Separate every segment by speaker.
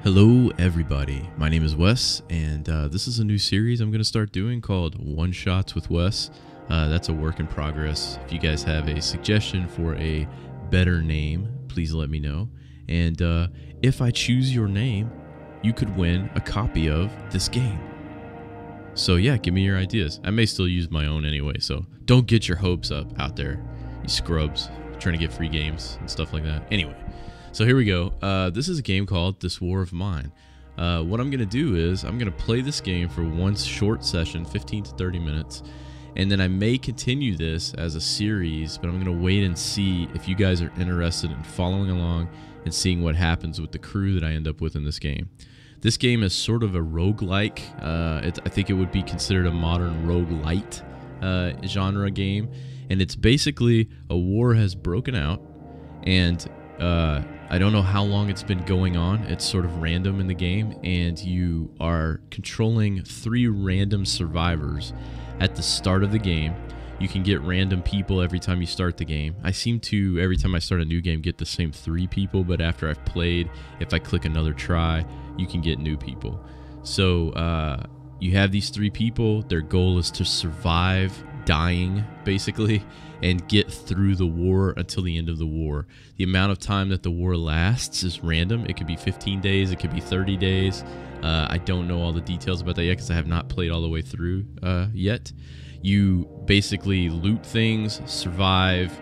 Speaker 1: Hello everybody, my name is Wes, and this is a new series I'm going to start doing called One Shots with Wes. That's a work in progress. If you guys have a suggestion for a better name, please let me know. And if I choose your name, you could win a copy of this game. So yeah, give me your ideas. I may still use my own anyway, so don't get your hopes up out there, you scrubs, trying to get free games and stuff like that. Anyway. So here we go. This is a game called This War of Mine. What I'm going to do is I'm going to play this game for one short session, 15 to 30 minutes, and then I may continue this as a series, but I'm going to wait and see if you guys are interested in following along and seeing what happens with the crew that I end up with in this game. This game is sort of a roguelike. I think it would be considered a modern roguelite genre game, and it's basically a war has broken out, and I don't know how long it's been going on. It's sort of random in the game, and you are controlling 3 random survivors at the start of the game. You can get random people every time you start the game. I seem to, every time I start a new game, get the same 3 people, but after I've played, if I click another try, you can get new people. So you have these 3 people. Their goal is to survive dying, basically, and get through the war until the end of the war. The amount of time that the war lasts is random. It could be 15 days, it could be 30 days. I don't know all the details about that yet because I have not played all the way through yet. You basically loot things, survive,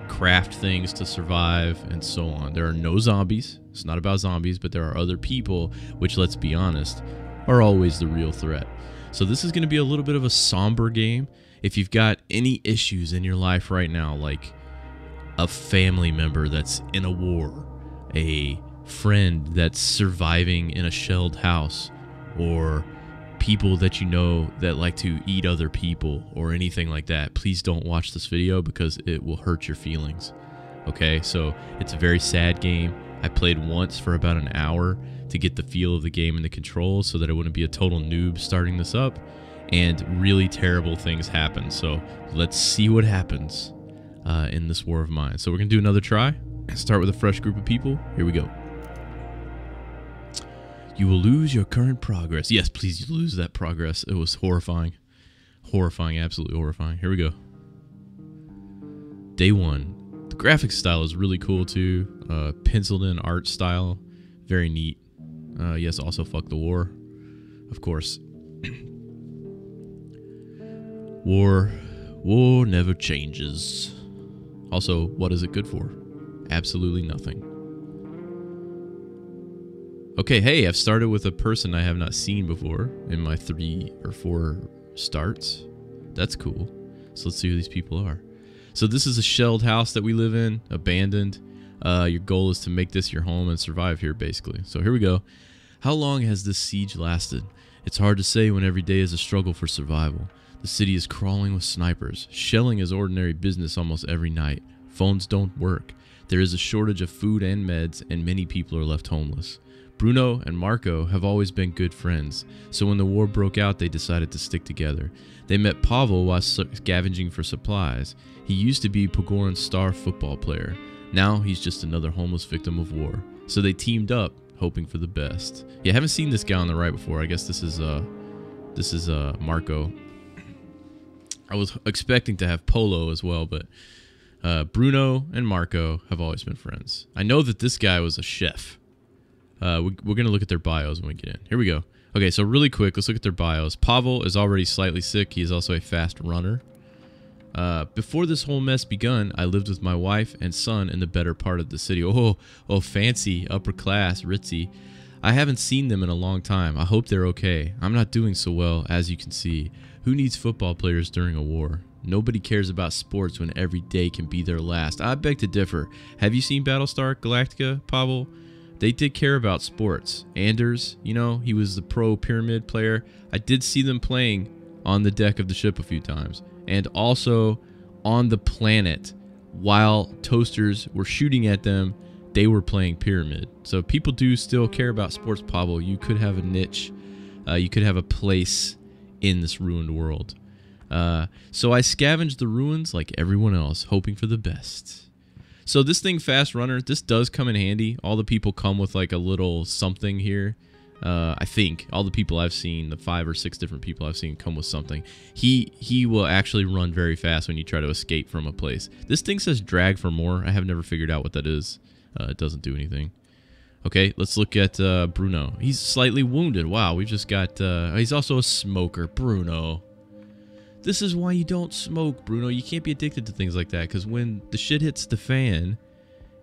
Speaker 1: craft things to survive, and so on. There are no zombies. It's not about zombies, but there are other people, which, let's be honest, are always the real threat. So this is going to be a little bit of a somber game. If you've got any issues in your life right now, like a family member that's in a war, a friend that's surviving in a shelled house, or people that you know that like to eat other people, or anything like that, please don't watch this video because it will hurt your feelings. Okay, so it's a very sad game. I played once for about an hour to get the feel of the game and the controls so that I wouldn't be a total noob starting this up. And really terrible things happen. So let's see what happens in this war of mine. So we're going to do another try. Start with a fresh group of people. Here we go. You will lose your current progress. Yes, please lose that progress. It was horrifying. Horrifying, absolutely horrifying. Here we go. Day 1. The graphics style is really cool too. Penciled in art style. Very neat. Yes, also fuck the war. Of course. War never changes. Also, what is it good for? Absolutely nothing. Okay, hey, I've started with a person I have not seen before in my 3 or 4 starts. That's cool. So let's see who these people are. So this is a shelled house that we live in, abandoned. Your goal is to make this your home and survive here, basically. So here we go. How long has this siege lasted? It's hard to say when every day is a struggle for survival. The city is crawling with snipers. Shelling is ordinary business almost every night. Phones don't work. There is a shortage of food and meds, and many people are left homeless. Bruno and Marco have always been good friends, so when the war broke out, they decided to stick together. They met Pavel while scavenging for supplies. He used to be Pogoran's star football player. Now he's just another homeless victim of war. So they teamed up, hoping for the best. Yeah, I haven't seen this guy on the right before. I guess this is Marco. I was expecting to have Polo as well, but Bruno and Marco have always been friends. I know that this guy was a chef. We're going to look at their bios when we get in. Here we go. Okay, so really quick, let's look at their bios. Pavel is already slightly sick. He is also a fast runner. Before this whole mess begun, I lived with my wife and son in the better part of the city. Oh, fancy, upper class, ritzy. I haven't seen them in a long time. I hope they're okay. I'm not doing so well, as you can see. Who needs football players during a war? Nobody cares about sports when every day can be their last. I beg to differ. Have you seen Battlestar Galactica, Pavel? They did care about sports. Anders, you know, he was the pro pyramid player. I did see them playing on the deck of the ship a few times. And also on the planet, while toasters were shooting at them, they were playing pyramid. So people do still care about sports, Pavel. You could have a niche. You could have a place in this ruined world. So I scavenged the ruins like everyone else, hoping for the best. So this thing, Fast Runner, this does come in handy. All the people come with like a little something here. I think all the people I've seen, the 5 or 6 different people I've seen come with something. He will actually run very fast when you try to escape from a place. This thing says drag for more. I have never figured out what that is. It doesn't do anything. Okay, let's look at Bruno. He's slightly wounded. Wow, we've just got... he's also a smoker. Bruno. This is why you don't smoke, Bruno. You can't be addicted to things like that, because when the shit hits the fan,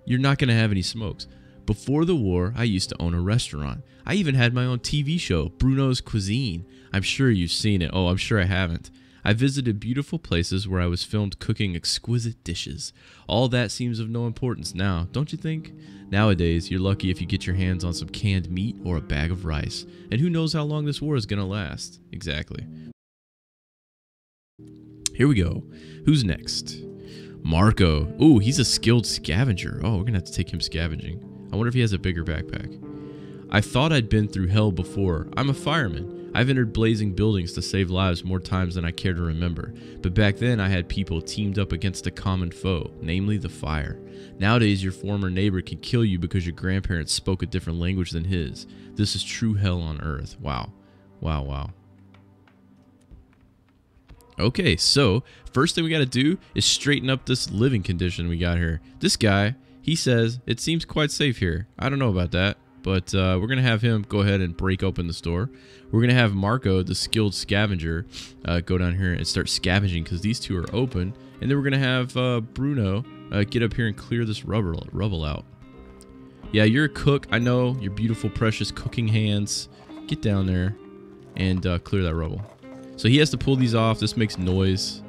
Speaker 1: you're not going to have any smokes. Before the war, I used to own a restaurant. I even had my own TV show, Bruno's Cuisine. I'm sure you've seen it. Oh, I'm sure I haven't. I visited beautiful places where I was filmed cooking exquisite dishes. All that seems of no importance now, don't you think? Nowadays, you're lucky if you get your hands on some canned meat or a bag of rice. And who knows how long this war is going to last. Exactly. Here we go. Who's next? Marco. Ooh, he's a skilled scavenger. Oh, we're going to have to take him scavenging. I wonder if he has a bigger backpack. I thought I'd been through hell before. I'm a fireman. I've entered blazing buildings to save lives more times than I care to remember. But back then I had people teamed up against a common foe, namely the fire. Nowadays your former neighbor can kill you because your grandparents spoke a different language than his. This is true hell on earth. Wow. Wow, wow. Okay, so first thing we got to do is straighten up this living condition we got here. This guy, he says it seems quite safe here. I don't know about that, but we're going to have him go ahead and break open the store. We're going to have Marco, the skilled scavenger, go down here and start scavenging because these two are open. And then we're going to have Bruno get up here and clear this rubble out. Yeah, you're a cook. I know your beautiful, precious cooking hands. Get down there and clear that rubble. So he has to pull these off. This makes noise.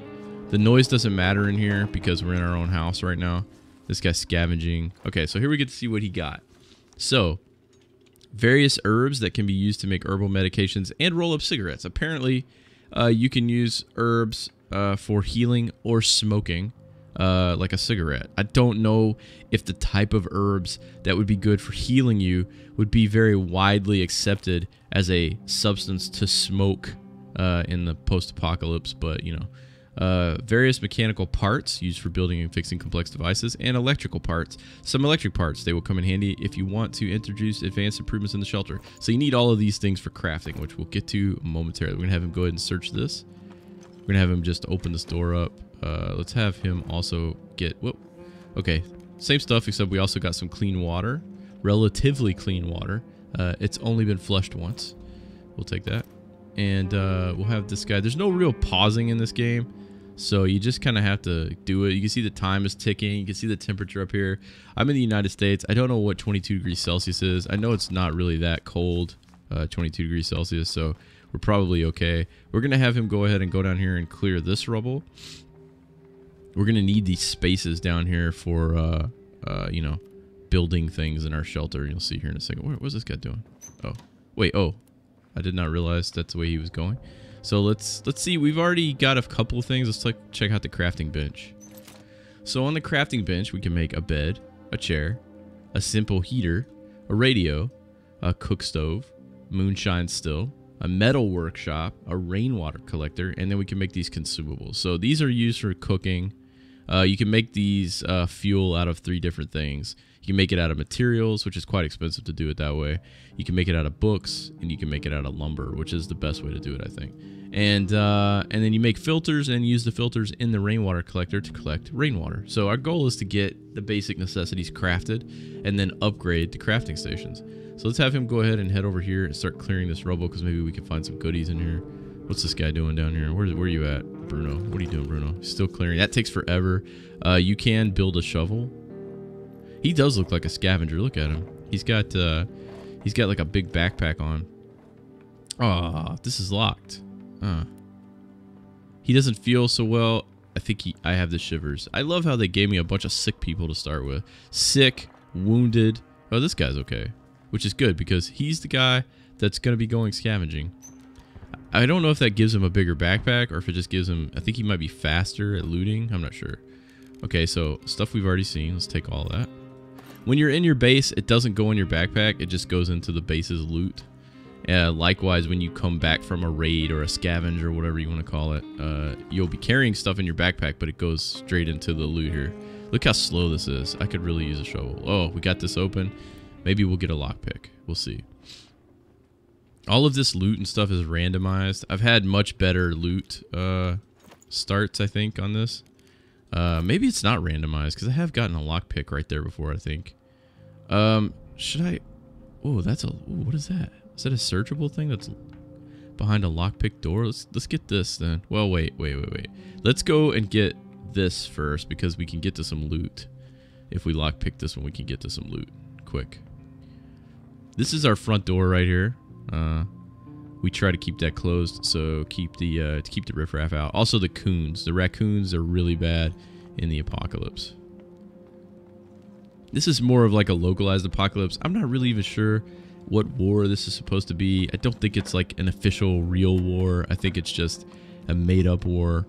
Speaker 1: The noise doesn't matter in here because we're in our own house right now. This guy's scavenging. Okay, so here we get to see what he got. So, various herbs that can be used to make herbal medications and roll up cigarettes. Apparently, you can use herbs for healing or smoking, like a cigarette. I don't know if the type of herbs that would be good for healing you would be very widely accepted as a substance to smoke in the post-apocalypse, but you know, various mechanical parts used for building and fixing complex devices, and electrical parts. Some electric parts, they will come in handy if you want to introduce advanced improvements in the shelter. So you need all of these things for crafting, which we'll get to momentarily. We're gonna have him go ahead and search this. We're gonna have him just open this door up. Let's have him also get, whoop. Okay, same stuff, except we also got some clean water, relatively clean water. It's only been flushed once. We'll take that. And we'll have this guy. There's no real pausing in this game, so you just kind of have to do it. You can see the time is ticking. You can see the temperature up here. I'm in the United States. I don't know what 22 degrees Celsius is. I know it's not really that cold, 22 degrees Celsius, so we're probably okay. We're going to have him go ahead and go down here and clear this rubble. We're going to need these spaces down here for, you know, building things in our shelter. You'll see here in a second. What's this guy doing? Oh, wait, oh. I did not realize that's the way he was going. So let's see. We've already got a couple of things. Let's check out the crafting bench. So on the crafting bench, we can make a bed, a chair, a simple heater, a radio, a cook stove, moonshine still, a metal workshop, a rainwater collector, and then we can make these consumables. So these are used for cooking. You can make these fuel out of 3 different things. You can make it out of materials, which is quite expensive to do it that way. You can make it out of books, and you can make it out of lumber, which is the best way to do it, I think. And then you make filters and use the filters in the rainwater collector to collect rainwater. So our goal is to get the basic necessities crafted and then upgrade the crafting stations. So let's have him go ahead and head over here and start clearing this rubble, because maybe we can find some goodies in here. What's this guy doing down here? Where are you at, Bruno? What are you doing, Bruno? He's still clearing. That takes forever. You can build a shovel. He does look like a scavenger. Look at him. He's got like a big backpack on. Oh, this is locked. He doesn't feel so well. I think I have the shivers. I love how they gave me a bunch of sick people to start with. Sick, wounded. Oh, this guy's okay, which is good because he's the guy that's going to be going scavenging. I don't know if that gives him a bigger backpack or if it just gives him... I think he might be faster at looting. I'm not sure. Okay, so stuff we've already seen. Let's take all that. When you're in your base, it doesn't go in your backpack. It just goes into the base's loot. Likewise, when you come back from a raid or a scavenge or whatever you want to call it, you'll be carrying stuff in your backpack, but it goes straight into the loot here. Look how slow this is. I could really use a shovel. Oh, we got this open. Maybe we'll get a lockpick. We'll see. All of this loot and stuff is randomized. I've had much better loot starts, I think, on this. Maybe it's not randomized, because I have gotten a lockpick right there before, I think. Should I... Oh, that's a... Ooh, what is that? Is that a searchable thing that's behind a lockpick door? Let's get this, then. Well, wait. Let's go and get this first, because we can get to some loot. If we lockpick this one, we can get to some loot. Quick. This is our front door right here. We try to keep that closed, so keep the riffraff out. Also the coons. The raccoons are really bad in the apocalypse. This is more of like a localized apocalypse. I'm not really even sure what war this is supposed to be. I don't think it's like an official real war. I think it's just a made-up war.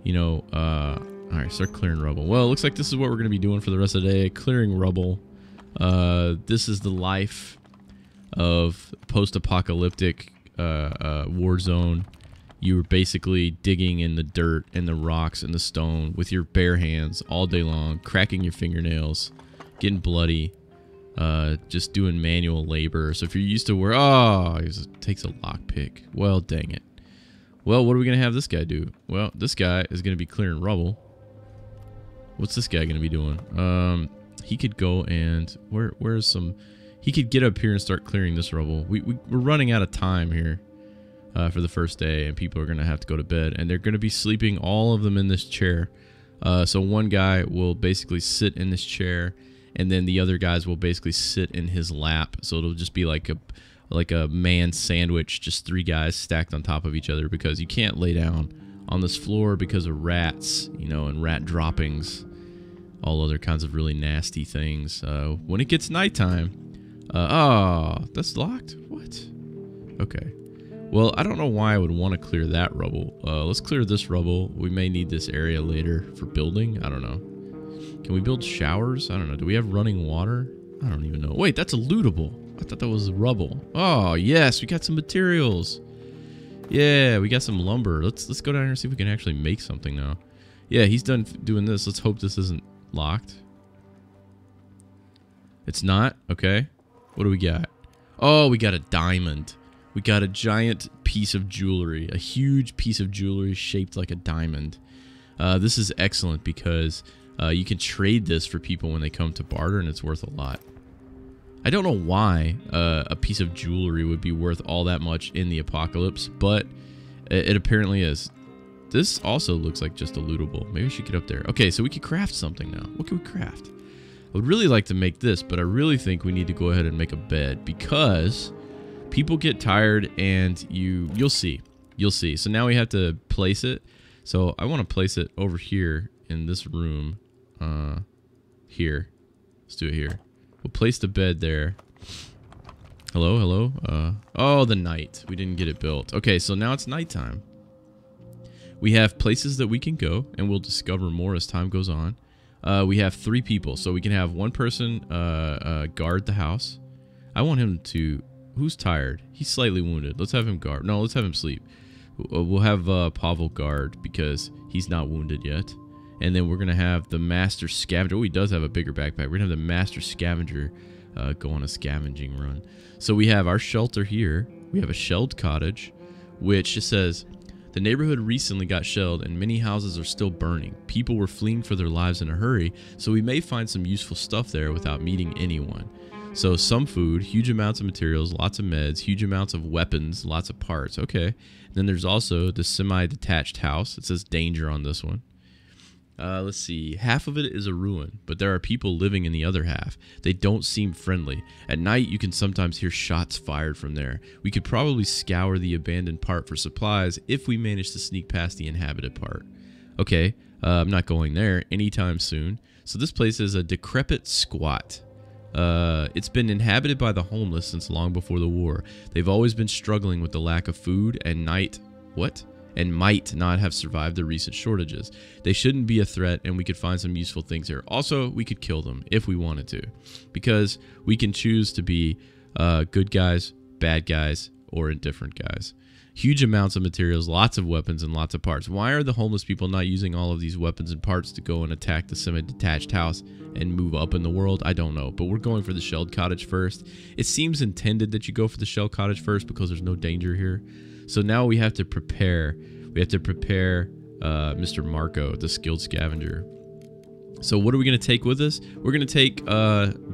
Speaker 1: You know, alright, start clearing rubble. Well, it looks like this is what we're going to be doing for the rest of the day. Clearing rubble. This is the life of post-apocalyptic war zone. You were basically digging in the dirt and the rocks and the stone with your bare hands all day long, cracking your fingernails, getting bloody, just doing manual labor. So if you're used to where, it takes a lockpick. Well, dang it. Well, what are we going to have this guy do? Well, this guy is going to be clearing rubble. What's this guy going to be doing? He could go and, where's some... He could get up here and start clearing this rubble. We're running out of time here for the first day, and people are going to have to go to bed, and they're going to be sleeping, all of them, in this chair. So one guy will basically sit in this chair, and then the other guys will basically sit in his lap. So it'll just be like a man sandwich, just 3 guys stacked on top of each other, because you can't lay down on this floor because of rats, you know, and rat droppings, all other kinds of really nasty things. When it gets nighttime... that's locked? What? Okay. Well, I don't know why I would want to clear that rubble. Let's clear this rubble. We may need this area later for building. I don't know. Can we build showers? I don't know. Do we have running water? I don't even know. Wait, that's a lootable. I thought that was rubble. Oh, yes. We got some materials. Yeah, we got some lumber. Let's go down here and see if we can actually make something now. Yeah, he's done doing this. Let's hope this isn't locked. It's not? Okay. What do we got? Oh, we got a diamond. We got a giant piece of jewelry. A huge piece of jewelry shaped like a diamond. This is excellent because you can trade this for people when they come to barter, and it's worth a lot. I don't know why a piece of jewelry would be worth all that much in the apocalypse, but it apparently is. This also looks like just a lootable. Maybe we should get up there. Okay, so we could craft something now. What can we craft? I would really like to make this, but I really think we need to go ahead and make a bed, because people get tired, and you'll see. You'll see. So now we have to place it. So I want to place it over here in this room. Here. Let's do it here. We'll place the bed there. Hello, hello. Oh, the night. We didn't get it built. Okay, so now it's nighttime. We have places that we can go, and we'll discover more as time goes on. We have 3 people, so we can have one person guard the house. I want him to... Who's tired? He's slightly wounded. Let's have him guard. No, let's have him sleep. We'll have Pavel guard because he's not wounded yet. And then we're going to have the master scavenger. Oh, he does have a bigger backpack. We're going to have the master scavenger go on a scavenging run. So we have our shelter here. We have a shelled cottage, which just says... The neighborhood recently got shelled, and many houses are still burning. People were fleeing for their lives in a hurry, so we may find some useful stuff there without meeting anyone. So some food, huge amounts of materials, lots of meds, huge amounts of weapons, lots of parts. Okay. And then there's also the semi-detached house. It says danger on this one. Let's see. Half of it is a ruin, but there are people living in the other half. They don't seem friendly. At night, you can sometimes hear shots fired from there. We could probably scour the abandoned part for supplies if we manage to sneak past the inhabited part. Okay, I'm not going there anytime soon. So this place is a decrepit squat. It's been inhabited by the homeless since long before the war. They've always been struggling with the lack of food and might not have survived the recent shortages. They shouldn't be a threat, and we could find some useful things here. Also, we could kill them if we wanted to, because we can choose to be good guys, bad guys, or indifferent, guys. Huge amounts of materials, lots of weapons, and lots of parts. Why are the homeless people not using all of these weapons and parts to go and attack the semi-detached house and move up in the world? I don't know, but we're going for the shelled cottage first. It seems intended that you go for the shell cottage first because there's no danger here. So now we have to prepare. We have to prepare Mr. Marco, the skilled scavenger. So what are we going to take with us? We're going to take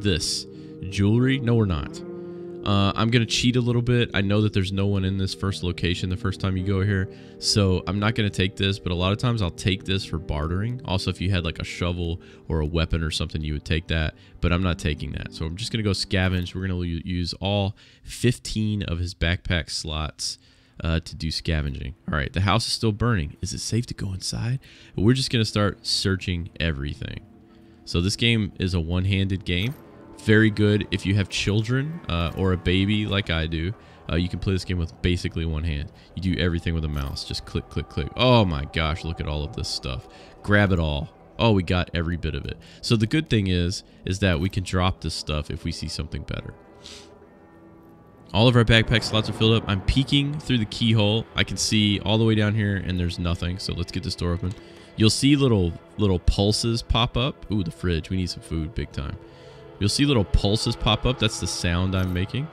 Speaker 1: this jewelry. No, we're not. I'm going to cheat a little bit. I know that there's no one in this first location the first time you go here, so I'm not going to take this, but a lot of times I'll take this for bartering. Also, if you had like a shovel or a weapon or something, you would take that, but I'm not taking that. So I'm just going to go scavenge. We're going to use all 15 of his backpack slots to do scavenging. All right, the house is still burning. Is it safe to go inside? We're just going to start searching everything. So this game is a one-handed game. Very good if you have children or a baby like I do. You can play this game with basically one hand. You do everything with a mouse. Just click, click, click. Oh my gosh, look at all of this stuff. Grab it all. Oh, we got every bit of it. So the good thing is that we can drop this stuff if we see something better. All of our backpack slots are filled up. I'm peeking through the keyhole. I can see all the way down here and there's nothing. So let's get this door open. You'll see little pulses pop up. Ooh, the fridge. We need some food big time. You'll see little pulses pop up. That's the sound I'm making.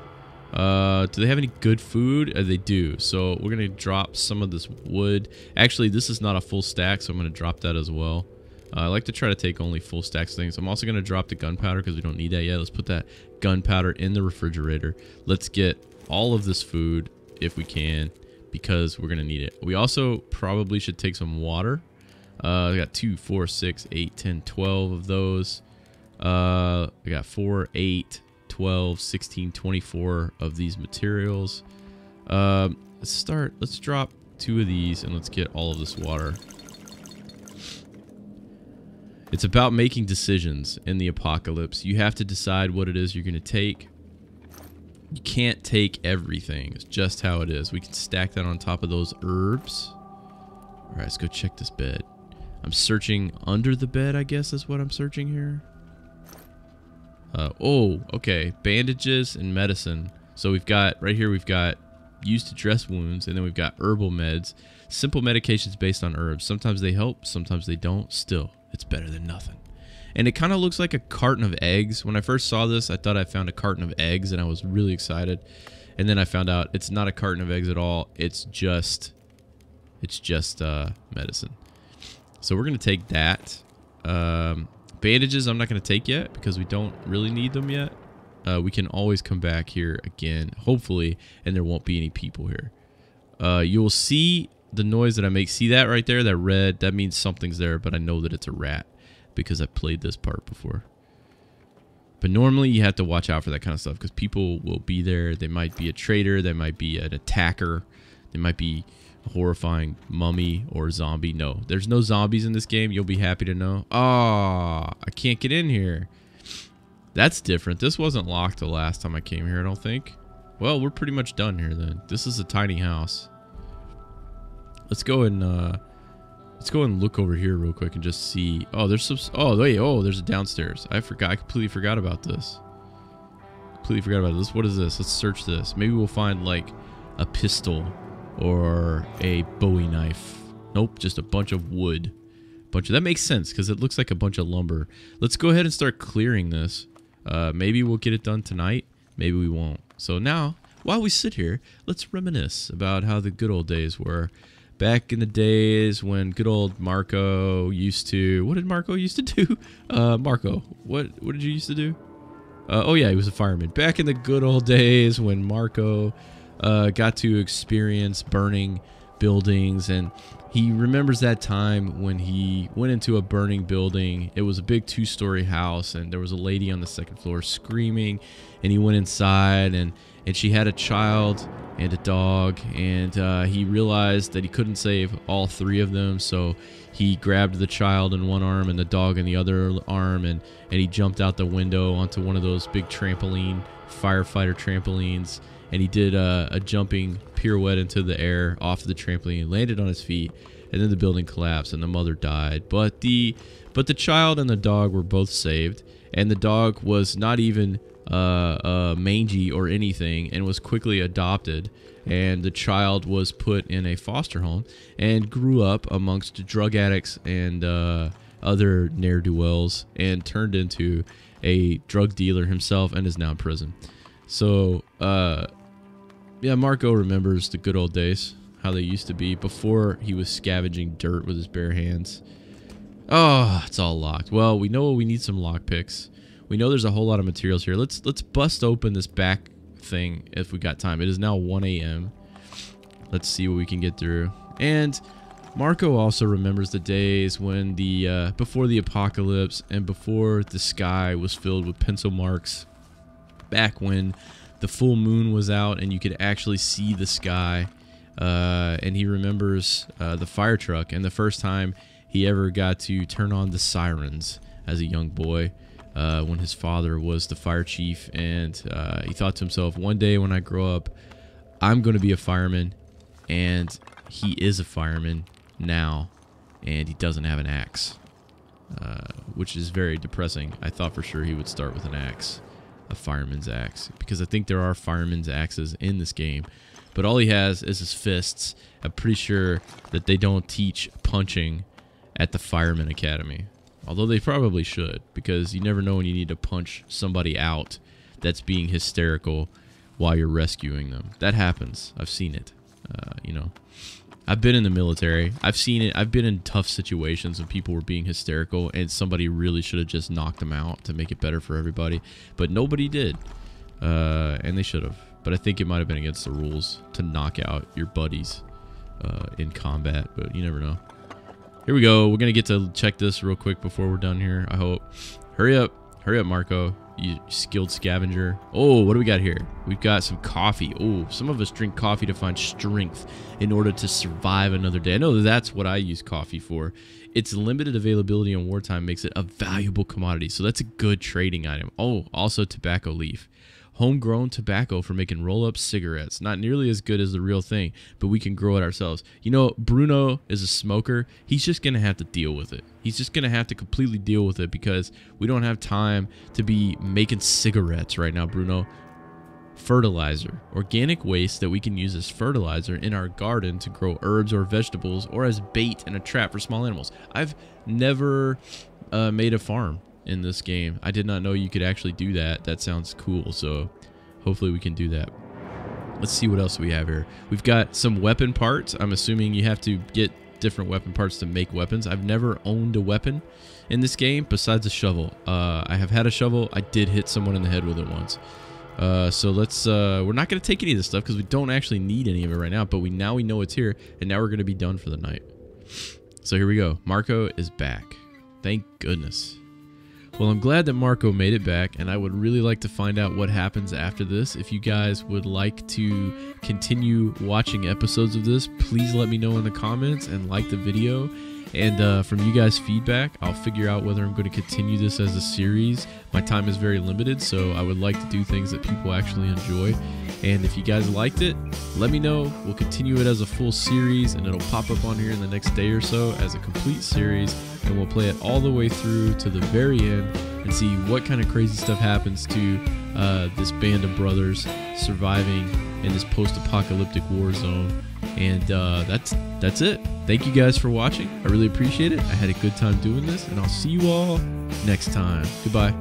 Speaker 1: Do they have any good food? They do. So we're going to drop some of this wood. Actually, this is not a full stack, so I'm going to drop that as well. I like to try to take only full stacks of things. I'm also going to drop the gunpowder because we don't need that yet. Let's put that gunpowder in the refrigerator. Let's get all of this food if we can because we're going to need it. We also probably should take some water. I got 2, 4, 6, 8, 10, 12 of those. I got 4, 8, 12, 16, 24 of these materials. Let's drop 2 of these and let's get all of this water. It's about making decisions in the apocalypse. You have to decide what it is you're going to take. You can't take everything. It's just how it is. We can stack that on top of those herbs. All right, let's go check this bed. I'm searching under the bed, I guess is what I'm searching here. Oh, okay. Bandages and medicine. So we've got, right here, we've got used to dress wounds, and then we've got herbal meds. Simple medications based on herbs. Sometimes they help, sometimes they don't. Still, it's better than nothing. And it kind of looks like a carton of eggs. When I first saw this, I thought I found a carton of eggs, and I was really excited. And then I found out it's not a carton of eggs at all. It's just medicine. So we're going to take that. Bandages I'm not going to take yet because we don't really need them yet. We can always come back here again, hopefully, and there won't be any people here. You will see the noise that I make. See that right there? That red, that means something's there, but I know that it's a rat because I played this part before. But normally you have to watch out for that kind of stuff because people will be there. They might be a traitor. They might be an attacker. They might be a horrifying mummy or zombie. No, there's no zombies in this game. You'll be happy to know. Ah, I can't get in here. That's different. This wasn't locked the last time I came here, I don't think. Well, we're pretty much done here then. This is a tiny house. Let's go and look over here real quick and just see. Oh, there's some. Oh wait. Oh, there's a downstairs. I forgot. I completely forgot about this. What is this? Let's search this. Maybe we'll find like a pistol or a Bowie knife. Nope, just a bunch of wood. That makes sense because it looks like a bunch of lumber. Let's go ahead and start clearing this. Maybe we'll get it done tonight. Maybe we won't. So now, while we sit here, let's reminisce about how the good old days were. Back in the days when good old Marco used to... What did Marco used to do? Marco, what did you used to do? Oh yeah, he was a fireman. Back in the good old days when Marco got to experience burning buildings, and he remembers that time when he went into a burning building. It was a big 2-story house, and there was a lady on the 2nd floor screaming, and he went inside, and she had a child and a dog, and he realized that he couldn't save all 3 of them, so he grabbed the child in one arm and the dog in the other arm, and he jumped out the window onto one of those big firefighter trampolines, and he did a jumping pirouette into the air off the trampoline, landed on his feet, and then the building collapsed and the mother died. But the child and the dog were both saved, and the dog was not even mangy or anything, and was quickly adopted. And the child was put in a foster home and grew up amongst drug addicts and other ne'er-do-wells, and turned into a drug dealer himself, and is now in prison. So yeah, Marco remembers the good old days, how they used to be before he was scavenging dirt with his bare hands. Oh, it's all locked. Well, we know we need some lock picks. We know there's a whole lot of materials here. Let's bust open this back thing if we got time. It is now 1 a.m. Let's see what we can get through. And Marco also remembers the days when the before the apocalypse and before the sky was filled with pencil marks. Back when the full moon was out and you could actually see the sky. And he remembers the fire truck and the first time he ever got to turn on the sirens as a young boy. When his father was the fire chief, and he thought to himself, one day when I grow up, I'm going to be a fireman. And he is a fireman now, and he doesn't have an axe, which is very depressing. I thought for sure he would start with an axe, a fireman's axe, because I think there are fireman's axes in this game, but all he has is his fists. I'm pretty sure that they don't teach punching at the Fireman Academy. Although they probably should, because you never know when you need to punch somebody out that's being hysterical while you're rescuing them. That happens. I've seen it. You know, I've been in the military. I've seen it. I've been in tough situations when people were being hysterical and somebody really should have just knocked them out to make it better for everybody. But nobody did. And they should have. But I think it might have been against the rules to knock out your buddies in combat. But you never know. Here we go. We're going to get to check this real quick before we're done here, I hope. Hurry up. Hurry up, Marco. You skilled scavenger. Oh, what do we got here? We've got some coffee. Oh, some of us drink coffee to find strength in order to survive another day. I know that's what I use coffee for. Its limited availability in wartime makes it a valuable commodity, so that's a good trading item. Oh, also tobacco leaf. Homegrown tobacco for making roll-up cigarettes. Not nearly as good as the real thing, but we can grow it ourselves. You know, Bruno is a smoker. He's just going to have to deal with it. He's just going to have to completely deal with it because we don't have time to be making cigarettes right now, Bruno. Fertilizer. Organic waste that we can use as fertilizer in our garden to grow herbs or vegetables or as bait and a trap for small animals. I've never made a farm in this game. I did not know you could actually do that. That sounds cool, so hopefully we can do that. Let's see what else we have here. We've got some weapon parts. I'm assuming you have to get different weapon parts to make weapons. I've never owned a weapon in this game besides a shovel. I have had a shovel. I did hit someone in the head with it once. So let's we're not going to take any of this stuff because we don't actually need any of it right now, but now we know it's here, and now we're going to be done for the night. So here we go. Marco is back. Thank goodness. Well, I'm glad that Marco made it back, and I would really like to find out what happens after this. If you guys would like to continue watching episodes of this, please let me know in the comments and like the video. And from you guys' feedback, I'll figure out whether I'm going to continue this as a series. My time is very limited, so I would like to do things that people actually enjoy. And if you guys liked it, let me know. We'll continue it as a full series, and it'll pop up on here in the next day or so as a complete series. And we'll play it all the way through to the very end and see what kind of crazy stuff happens to this band of brothers surviving in this post-apocalyptic war zone. And that's it. Thank you guys for watching. I really appreciate it. I had a good time doing this, and I'll see you all next time. Goodbye.